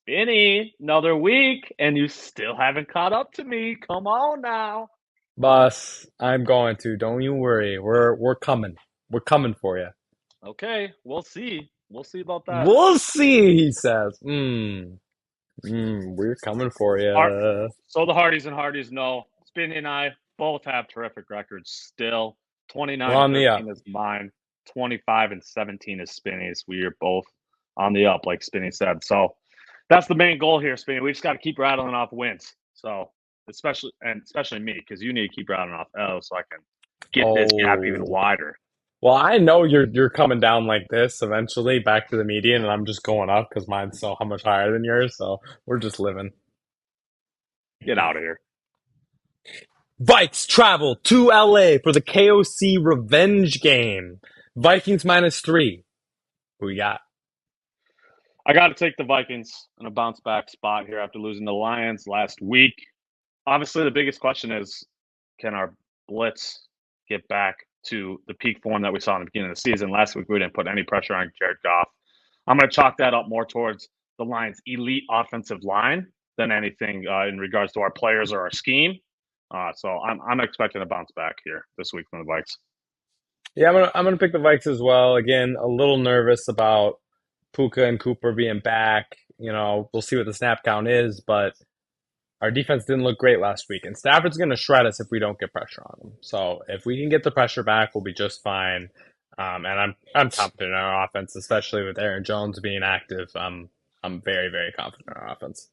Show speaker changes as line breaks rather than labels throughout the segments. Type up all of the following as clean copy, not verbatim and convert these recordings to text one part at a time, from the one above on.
Spinny, another week, and you still haven't caught up to me. Come on now.
Boss, I'm going to. Don't you worry. We're coming. We're coming for you.
Okay, we'll see. We'll see about that.
We'll see, he says. We're coming for
Har-
you.
so the Hardys and Hardys know Spinny and I both have terrific records still.
We're
29 and
on the up.
13 is mine. 25 and 17 is Spinny's. We are both on the up, like Spinny said. So that's the main goal here, Spinny. We just got to keep rattling off wins. So especially me, because you need to keep rattling off L's so I can get this gap even
Oh.
wider.
Well, I know you're coming down like this eventually back to the median, and I'm just going up because mine's so how much higher than yours. So we're just living.
Get out of here.
Vikes travel to LA for the KOC revenge game. Vikings -3. Who we got?
I got to take the Vikings in a bounce back spot here after losing the Lions last week. Obviously, the biggest question is, can our blitz get back to the peak form that we saw in the beginning of the season? Last week, we didn't put any pressure on Jared Goff. I'm going to chalk that up more towards the Lions' elite offensive line than anything in regards to our players or our scheme. So I'm expecting a bounce back here this week from the Vikes.
Yeah, I'm gonna pick the Vikes as well. Again, a little nervous about Puka and Cooper being back. We'll see what the snap count is, but our defense didn't look great last week, and Stafford's going to shred us if we don't get pressure on him. So if we can get the pressure back, we'll be just fine. And I'm confident in our offense, especially with Aaron Jones being active. I'm very very confident in our offense.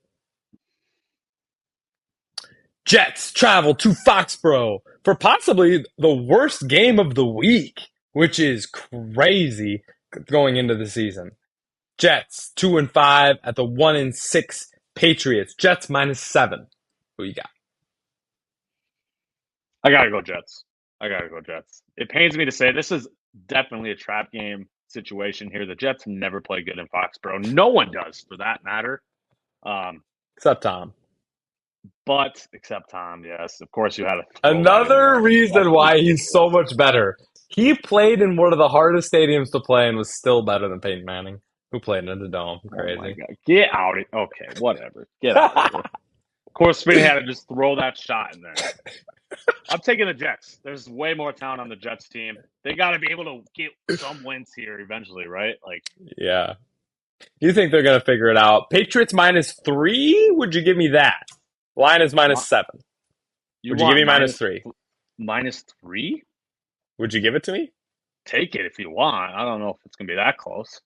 Jets travel to Foxborough for possibly the worst game of the week, which is crazy going into the season. Jets 2-5 at the 1-6 Patriots. Jets -7. Who you got?
I got to go Jets. I got to go Jets. It pains me to say this is definitely a trap game situation here. The Jets never play good in Foxborough. No one does, for that matter. Um,
Except Tom.
but except Tom, yes. Of course, you had to throw that in
Another
there.
reason why he's so much better. He played in one of the hardest stadiums to play and was still better than Peyton Manning, who played in the dome.
Oh my
Crazy.
god, get out of okay, whatever, get out of here. Of course, Spinny had to just throw that shot in there. I'm taking the Jets. There's way more talent on the Jets team. They got to be able to get some wins here eventually, right? Like,
Yeah. You think they're going to figure it out? Patriots -3? Would you give me that? Line is -7.
you
Would you give
want
me -3?
minus three?
Would you give it to me?
Take it if you want. I don't know if it's gonna be that close.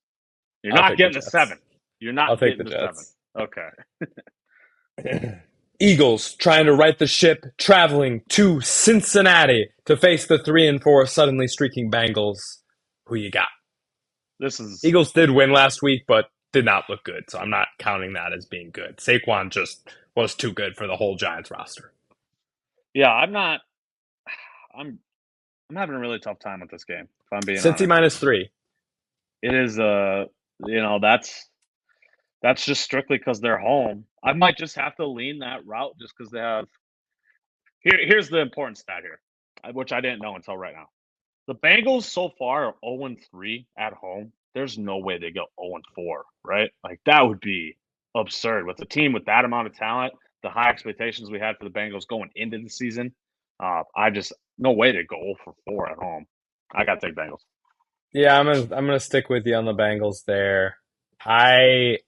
You're
I'll
not
take the
getting the
Jets.
seven. You're
I'll
not
take the
getting the seven.
Jets.
Okay.
Eagles trying to right the ship, traveling to Cincinnati to face the 3-4 suddenly streaking Bengals. Who you got?
This is
Eagles did win last week, but did not look good, so I'm not counting that as being good. Saquon just was too good for the whole Giants roster.
yeah. I'm I'm having a really tough time with this game. If I'm being
Cincy
honest,
-3.
it is that's just strictly because they're home. I might just have to lean that route just because they have. Here's the important stat here, which I didn't know until right now. The Bengals so far are 0-3 at home. There's no way they go 0-4, right? Like that would be absurd with a team with that amount of talent, the high expectations we had for the Bengals going into the season. I just no way to go 0 for 4 at home. I got to take Bengals.
Yeah, I'm gonna stick with you on the Bengals there. I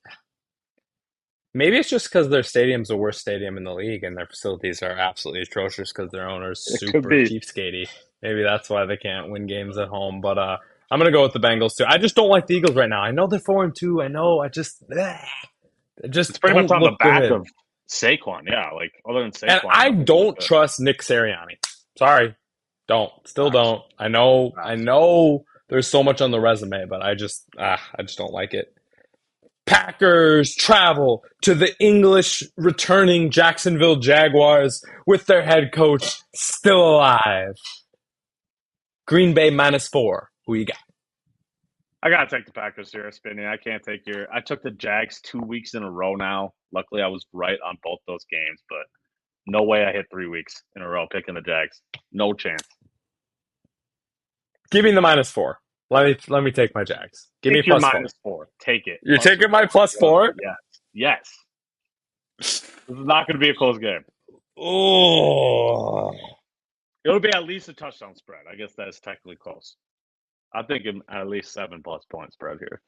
Maybe it's just because their stadium's the worst stadium in the league and their facilities are absolutely atrocious because their owner's
It could
super
be.
cheapskatey. Maybe that's why they can't win games at home. But I'm gonna go with the Bengals too. I just don't like the Eagles right now. I know they're 4-2. I know. They
It's
just
pretty much
don't
on the
look
back
good.
of Saquon. Yeah, like other than
And
Saquon,
I
nothing's looked
don't
good.
trust Nick Sirianni. Sorry, don't. Still
Facts.
don't. I know. I
Facts.
know. There's so much on the resume, but I just don't like it. Packers travel to the English returning Jacksonville Jaguars with their head coach still alive. Green Bay -4. Who you got?
I gotta take the Packers here, Spinning. I can't take your. I took the Jags 2 weeks in a row now. Luckily, I was right on both those games, but no way I hit 3 weeks in a row picking the Jags. No chance.
Give me the -4. Let me take my Jags. Give me
Take your
+4.
-4. Take it.
You're
Plus
taking my
four.
+4?
Yes. Yes. This is not going to be a close game.
Oh,
It'll be at least a touchdown spread. I guess that's technically close. I'm thinking at least 7+ point spread here.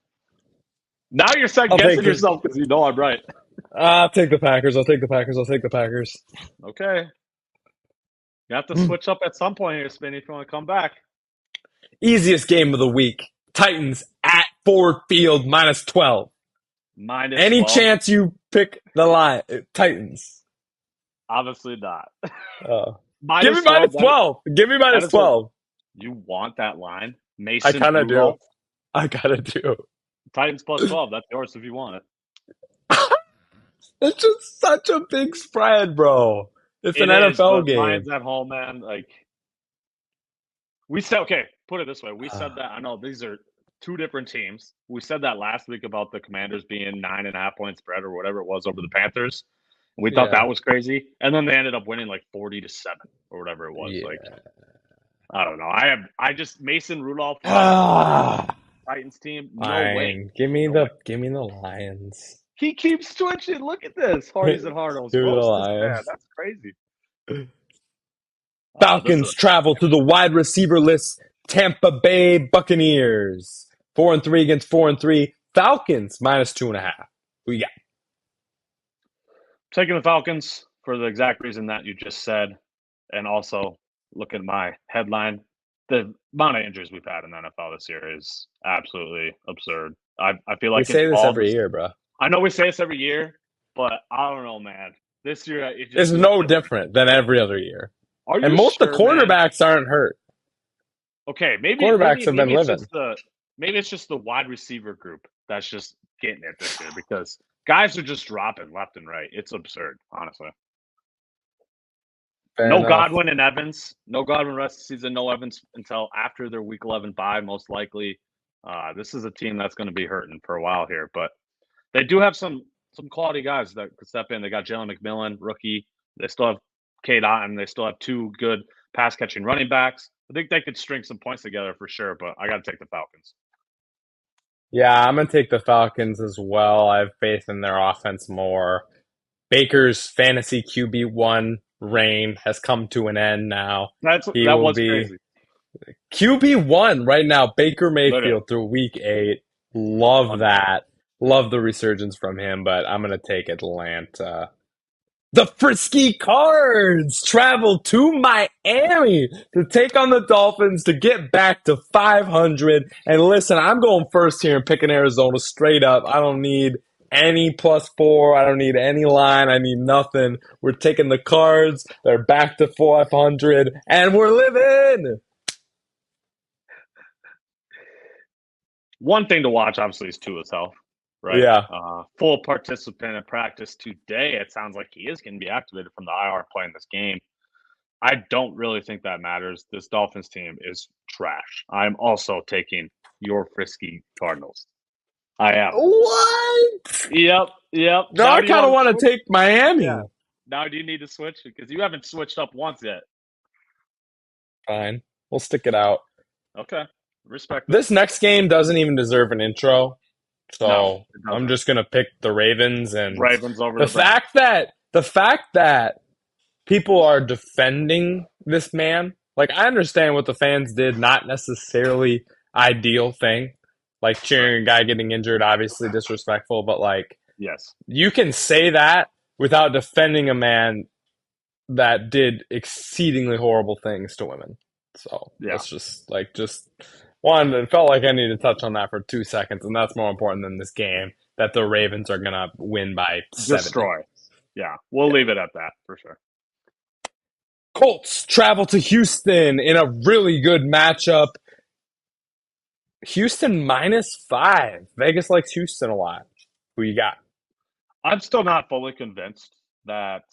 Now you're second
I'll take
guessing
this.
yourself because you know I'm right.
I'll take the Packers. I'll take the Packers. I'll take the Packers.
Okay. You have to switch up at some point here, Spinny, if you want to come back.
Easiest game of the week. Titans at Ford Field -12.
Minus
Any
12.
chance you pick the line? Titans.
Obviously not.
Give me
Minus 12.
-12. Give me
That
minus
is a.
12.
You want that line?
I
Mason
kind of do.
Rudolph.
I gotta do.
Titans plus 12. That's yours if you want it.
It's just such a big spread, bro. It's an
It is,
NFL
but
game.
Lions at home, man. Like we said, okay, put it this way. We said
Ah,
that. I know these are two different teams. We said that last week about the Commanders being 9.5 point spread or whatever it was over the Panthers. And we thought
yeah.
that was crazy. And then they ended up winning like 40-7 or whatever it was. Like,
Yeah.
I don't know. I just Mason Rudolph
Ah,
Titans team. No way.
fine. Give me
No way.
the Lions.
He keeps twitching. Look at this. Hardy's and Hardos.
Give me the
Roast this man.
Lions.
That's crazy. This is
Falcons travel to the wide receiver-less Tampa Bay Buccaneers. 4-3 against 4-3. Falcons -2.5. Who you got?
taking the Falcons for the exact reason that you just said. And also, look at my headline. The amount of injuries we've had in the NFL this year is absolutely absurd. I feel
We
like it's
say this
all
every
this.
year, bro.
I know we say this every year, but I don't know, man. This year, it
It's
just feels
no
different.
different than every other year.
Are
And
you
most of the
sure, man?
quarterbacks aren't hurt.
Okay,
Quarterbacks have been
maybe it's
living.
just the wide receiver group that's just getting it this year because guys are just dropping left and right. It's absurd, honestly.
Fair
No
enough.
Godwin and Evans. No Godwin rest of the season. No Evans until after their Week 11 bye, most likely. This is a team that's going to be hurting for a while here, but they do have some quality guys that could step in. They got Jalen McMillan, rookie. They still have Cade Otton. They still have two good pass catching running backs. I think they could string some points together for sure, but I got to take the Falcons.
Yeah, I'm gonna take the Falcons as well. I have faith in their offense more. Baker's fantasy QB1 reign has come to an end now. He
That
will
was
be
crazy.
QB1 right now. Baker
Literally.
Mayfield through week 8. Love that. Love the resurgence from him, but I'm gonna take Atlanta. The Frisky Cards travel to Miami to take on the Dolphins to get back to 500. And listen, I'm going first here and picking Arizona straight up. I don't need any +4. I don't need any line. I need nothing. We're taking the Cards. They're back to 500, and we're living.
One thing to watch, obviously, is Tua's health, right?
Yeah.
Full participant in practice today. It sounds like he is going to be activated from the IR playing this game. I don't really think that matters. This Dolphins team is trash. I'm also taking your Frisky Cardinals. I am.
What?
Yep.
No,
Now
I
do you
kind of
want to
want to
switch?
take Miami.
Yeah. Now do you need to switch? Because you haven't switched up once yet.
Fine. We'll stick it out.
Okay. Respect it.
This next game doesn't even deserve an intro.
No,
So
it
I'm
doesn't.
just gonna pick the Ravens, and
Ravens over
the
the Browns.
fact that people are defending this man, like I understand what the fans did, not necessarily ideal thing. Like cheering a guy getting injured, obviously disrespectful, but like
Yes.
you can say that without defending a man that did exceedingly horrible things to women. So
Yeah.
that's just one. It felt like I needed to touch on that for 2 seconds, and that's more important than this game that the Ravens are gonna win by 70.
Destroy. Yeah. We'll leave it at that for sure.
Colts travel to Houston in a really good matchup. Houston -5. Vegas likes Houston a lot. Who you got?
I'm still not fully convinced that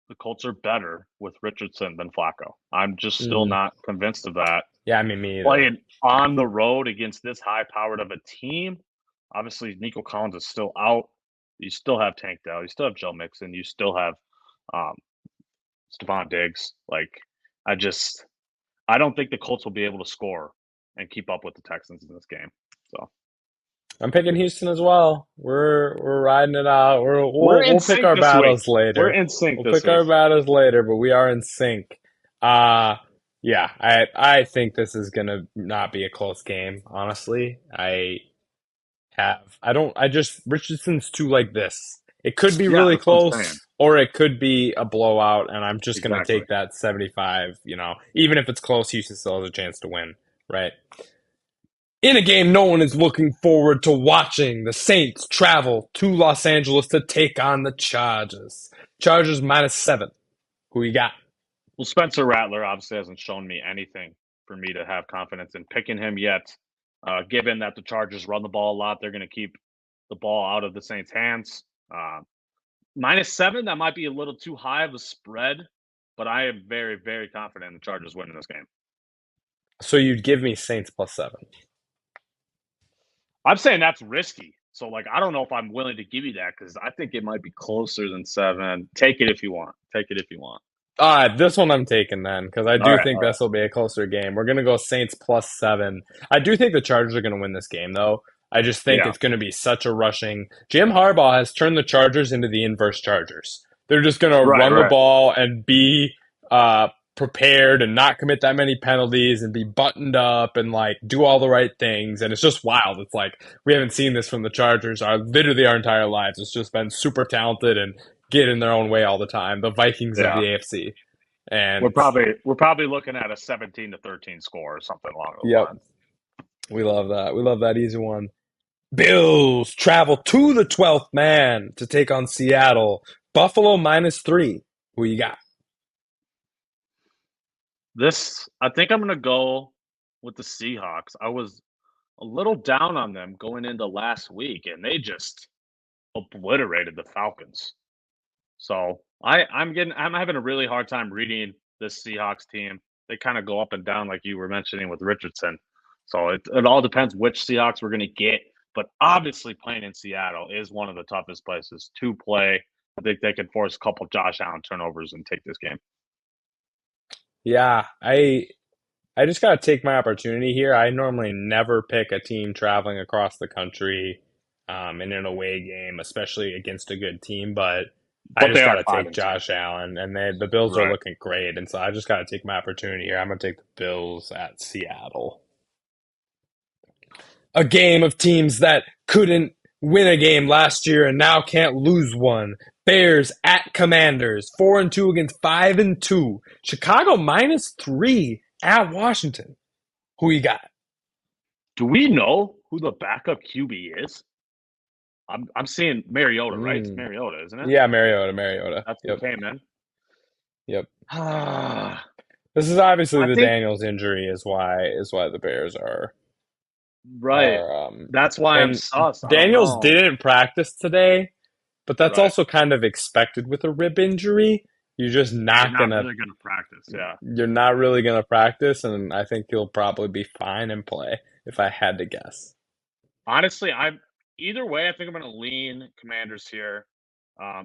the Colts are better with Richardson than Flacco. I'm just still not convinced of that.
Yeah, I mean me either.
Playing on the road against this high-powered of a team, obviously Nico Collins is still out. You still have Tank Dell. You still have Joe Mixon. You still have Stephon Diggs. Like, I don't think the Colts will be able to score and keep up with the Texans in this game. So
I'm picking Houston as well. We're riding it out.
We're in
We'll pick
sync
our
this week.
battles
We're
later.
in sync
We'll
this
pick
week.
our battles later, but we are in sync. Uh yeah, I think this is gonna not be a close game, honestly. I just Richardson's too like this. It could be
Yeah,
really
that's what I'm
close,
saying.
or it could be a blowout, and I'm just gonna
Exactly.
take that 75, even if it's close, Houston still has a chance to win, right? In a game no one is looking forward to watching, the Saints travel to Los Angeles to take on the Chargers. Chargers -7. Who you got?
Well, Spencer Rattler obviously hasn't shown me anything for me to have confidence in picking him yet. Given that the Chargers run the ball a lot, they're going to keep the ball out of the Saints' hands. -7, that might be a little too high of a spread, but I am very, very confident in the Chargers winning this game.
So you'd give me Saints +7.
I'm saying that's risky. So, like, I don't know if I'm willing to give you that because I think it might be closer than 7. Take it if you want. Take it if you want.
All right, this one I'm taking then because I
All
do
right.
think
All right.
this will be a closer game. We're gonna go Saints +7. I do think the Chargers are gonna win this game though. I just think
Yeah.
it's gonna be such a rushing. Jim Harbaugh has turned the Chargers into the inverse Chargers. They're just gonna
Right.
run the
Right.
ball and be prepared and not commit that many penalties and be buttoned up and like do all the right things. And it's just wild. It's like we haven't seen this from the Chargers literally our entire lives. It's just been super talented and get in their own way all the time. The Vikings of
Yeah.
the AFC.
We're
And
probably looking at a 17-13 score or something along those
yep,
lines.
we love that. We love that easy one. Bills travel to the 12th man to take on Seattle. Buffalo -3. Who you got?
I think I'm gonna go with the Seahawks. I was a little down on them going into last week, and they just obliterated the Falcons. So I'm having a really hard time reading this Seahawks team. They kind of go up and down, like you were mentioning with Richardson. So it all depends which Seahawks we're gonna get. But obviously, playing in Seattle is one of the toughest places to play. I think they can force a couple Josh Allen turnovers and take this game.
Yeah, I just gotta take my opportunity here. I normally never pick a team traveling across the country in an away game, especially against a good team, but I
But they
just
are
gotta
five
take
and two.
Josh Allen, and the Bills are
Right.
looking great, and so I just gotta take my opportunity here. I'm gonna take the Bills at Seattle. A game of teams that couldn't win a game last year and now can't lose one. Bears at Commanders, 4-2 against 5-2. Chicago -3 at Washington. Who you got?
Do we know who the backup QB is? I'm seeing Mariota, right? It's
Mm.
Mariota, isn't it?
Yeah, Mariota.
That's who
Yep,
came in.
yep.
I
This is obviously the
think
Daniels injury is why the Bears
right.
are
That's why I'm
and
sus. I don't
Daniels
know.
didn't practice today, but that's
Right.
also kind of expected with a rib injury. You're just
You're
not
not
gonna
really gonna practice. Yeah.
you're not really gonna practice, and I think he'll probably be fine and play if I had to guess.
Honestly, I'm either way. I think I'm gonna lean Commanders here.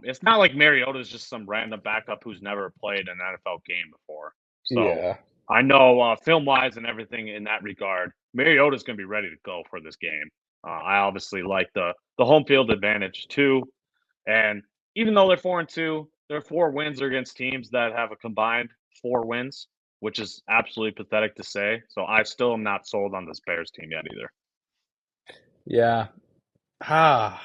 It's not like Mariota's just some random backup who's never played an NFL game before. So
Yeah.
I know film wise and everything in that regard, Mariota's going to be ready to go for this game. I obviously like the home field advantage too, and even though they're 4-2, their 4 wins are against teams that have a combined 4 wins, which is absolutely pathetic to say. So I still am not sold on this Bears team yet either.
Yeah. Ah.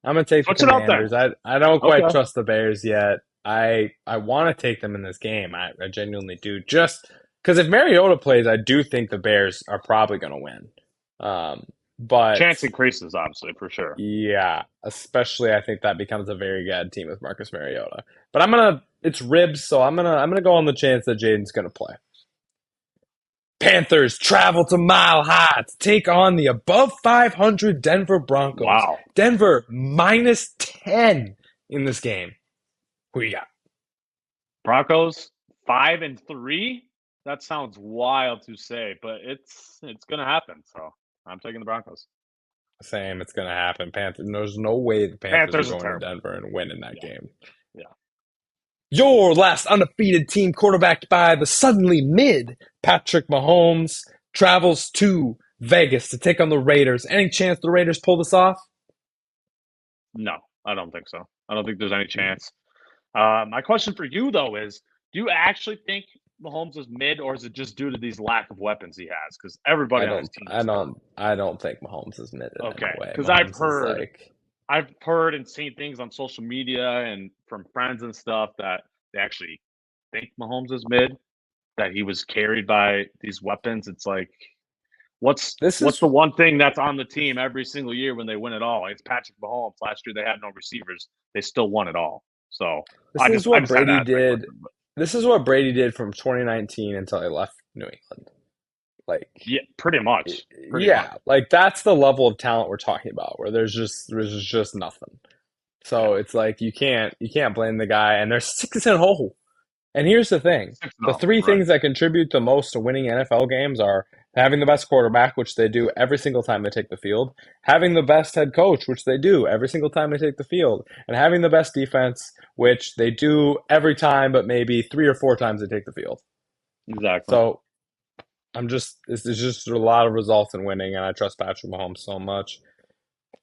I'm gonna take the
Switch it up then.
Commanders. I don't quite
Okay.
trust the Bears yet. I want to take them in this game. I genuinely do. Just because if Mariota plays, I do think the Bears are probably going to win. But
Chance increases, obviously, for sure.
yeah, especially I think that becomes a very good team with Marcus Mariota. But I'm gonna it's ribs, so I'm gonna go on the chance that Jaden's gonna play. Panthers travel to Mile High to take on the above 500 Denver Broncos.
Wow.
Denver -10 in this game. Who you got?
Broncos 5-3. That sounds wild to say, but it's gonna happen. So I'm taking the Broncos.
Same, it's gonna happen. Panthers. There's no way the Panthers are
Panthers are
going to
terrible.
Denver and winning that
Yeah,
game.
yeah.
Your last undefeated team, quarterbacked by the suddenly mid Patrick Mahomes, travels to Vegas to take on the Raiders. Any chance the Raiders pull this off?
No, I don't think so. I don't think there's any chance. My question for you though is, do you actually think Mahomes is mid, or is it just due to these lack of weapons he has? Because everybody on his team is hurt.
I don't think Mahomes is mid in any
Okay,
way.
because
Mahomes is like
I've heard and seen things on social media and from friends and stuff that they actually think Mahomes is mid, that he was carried by these weapons. It's like,
this
what's
is
the one thing that's on the team every single year when they win it all? It's Patrick Mahomes. Last year they had no receivers. They still won it all. So
this is
I
what
just had to
Brady
ask that
did.
question. But
This is what Brady did from 2019 until he left New England. Like
yeah, pretty much. Pretty much.
yeah, like that's the level of talent we're talking about where there's just nothing.
Yeah.
So it's like you can't blame the guy and they're 6-0. And here's the thing.
6
The
0.
three
Right.
things that contribute the most to winning NFL games are having the best quarterback, which they do every single time they take the field, having the best head coach, which they do every single time they take the field, and having the best defense, which they do every time but maybe 3 or 4 times they take the field.
Exactly.
So this is just a lot of results in winning, and I trust Patrick Mahomes so much.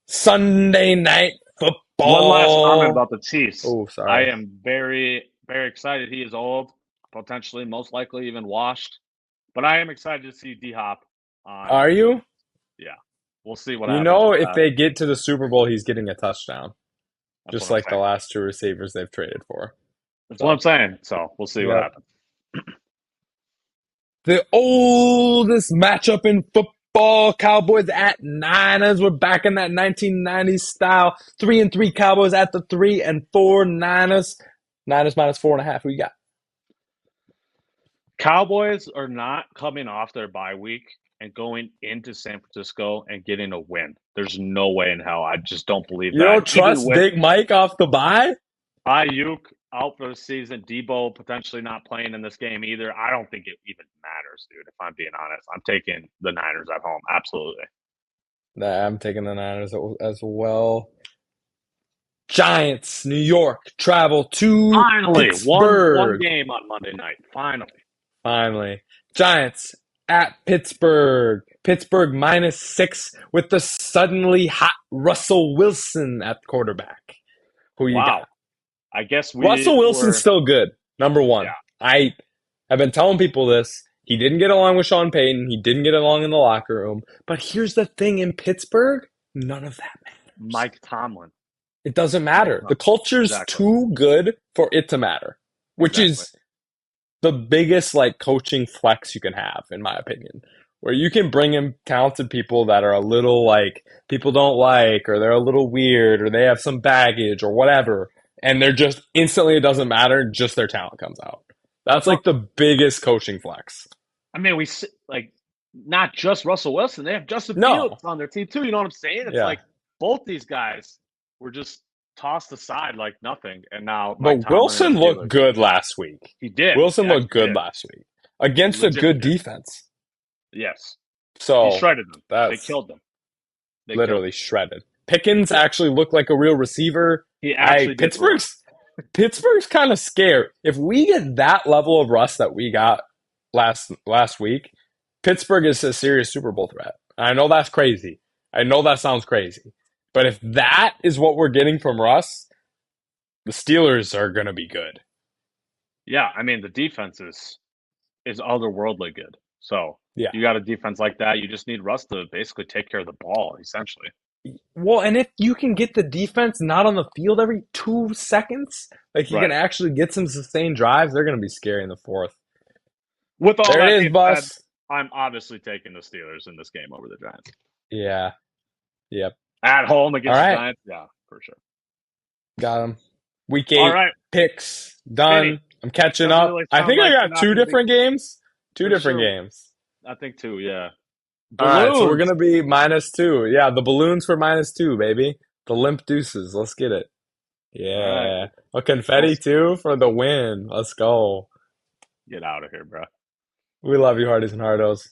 Sunday night
One last comment
football.
about the Chiefs.
Oh,
I
sorry.
am very, very excited. He is old, potentially, most likely even washed. But I am excited to see D Hop on
Are
New
you?
England. Yeah. We'll see what
You
happens
know,
with
if
that.
they get to the Super Bowl, he's getting a touchdown,
That's what
just
I'm
like the
saying.
last two receivers they've traded for.
That's what I'm
So,
saying. So we'll see what
yep.
happens.
The oldest matchup in football, Cowboys at Niners. We're back in that 1990s style. 3-3 Cowboys at the 3-4 Niners. Niners minus 4.5. Who you got?
Cowboys are not coming off their bye week and going into San Francisco and getting a win. There's no way in hell. I just don't believe
You
that.
don't
Even
trust
with
Big Mike off the bye?
Ayuk out for the season, Debo potentially not playing in this game either. I don't think it even matters, dude. If I'm being honest, I'm taking the Niners at home. Absolutely.
Nah, I'm taking the Niners as well. Giants, New York, travel to
Finally, one
Pittsburgh.
game on Monday night. Finally.
Finally. Giants at Pittsburgh. Pittsburgh -6 with the suddenly hot Russell Wilson at quarterback. Who you
Wow.
got?
I guess
Russell
we
Wilson's
were
still good. Number
yeah.
one. I have been telling people this. He didn't get along with Sean Payton. He didn't get along in the locker room. But here's the thing in Pittsburgh, none of that matters.
Mike Tomlin.
It doesn't
Mike
matter. The
Tomlin.
culture's
Exactly.
too good for it to matter, which
Exactly.
is the biggest like coaching flex you can have, in my opinion. Where you can bring in talented people that are a little like people don't like, or they're a little weird, or they have some baggage, or whatever, and they're just instantly it doesn't matter, just their talent comes out. That's
Well,
like the biggest coaching flex.
I mean, like not just Russell Wilson. They have Justin
No,
Fields on their team too. You know what I'm saying? It's
yeah,
like both these guys were just tossed aside like nothing, and now Mike
but
Tomlin and
Wilson
the
looked
Steelers.
good last week.
He did. He
Wilson looked
actually
good
did.
last week
He
against a
legit
good
did.
defense.
Yes, he
So
shredded them. They
that's
killed them. They killed
literally
them.
shredded. Pickens
Yeah,
actually looked like a real receiver.
he
I
actually did run.
Pittsburgh's kind of scared. If we get that level of rust that we got last week, Pittsburgh is a serious Super Bowl threat. I know that's crazy. I know that sounds crazy. But if that is what we're getting from Russ, the Steelers are going to be good.
Yeah, I mean the defense is otherworldly good. So
Yeah.
you got a defense like that. You just need Russ to basically take care of the ball, essentially.
Well, and if you can get the defense not on the field every 2 seconds, like you can
Right.
actually get some sustained drives, they're going to be scary in the fourth.
With all
There
that
it is,
being said,
Bus.
I'm obviously taking the Steelers in this game over the Giants.
Yeah. Yep.
At home
All
against the
right.
Giants, yeah, for sure.
Got him. Week
All
8
right,
picks
Skinny.
done. I'm catching
Doesn't
up.
really
I
sound
think I
like you're
got
not
two
going to be
different games. Two
for
different
sure.
games.
I think too, yeah.
All right, so we're
Balloons.
gonna be -2. Yeah, the balloons for -2, baby. The limp deuces. Let's get it.
All right,
Yeah. A
we'll
confetti too for the win. Let's go.
get out of here, bro.
We love you, Hardies and Hardos.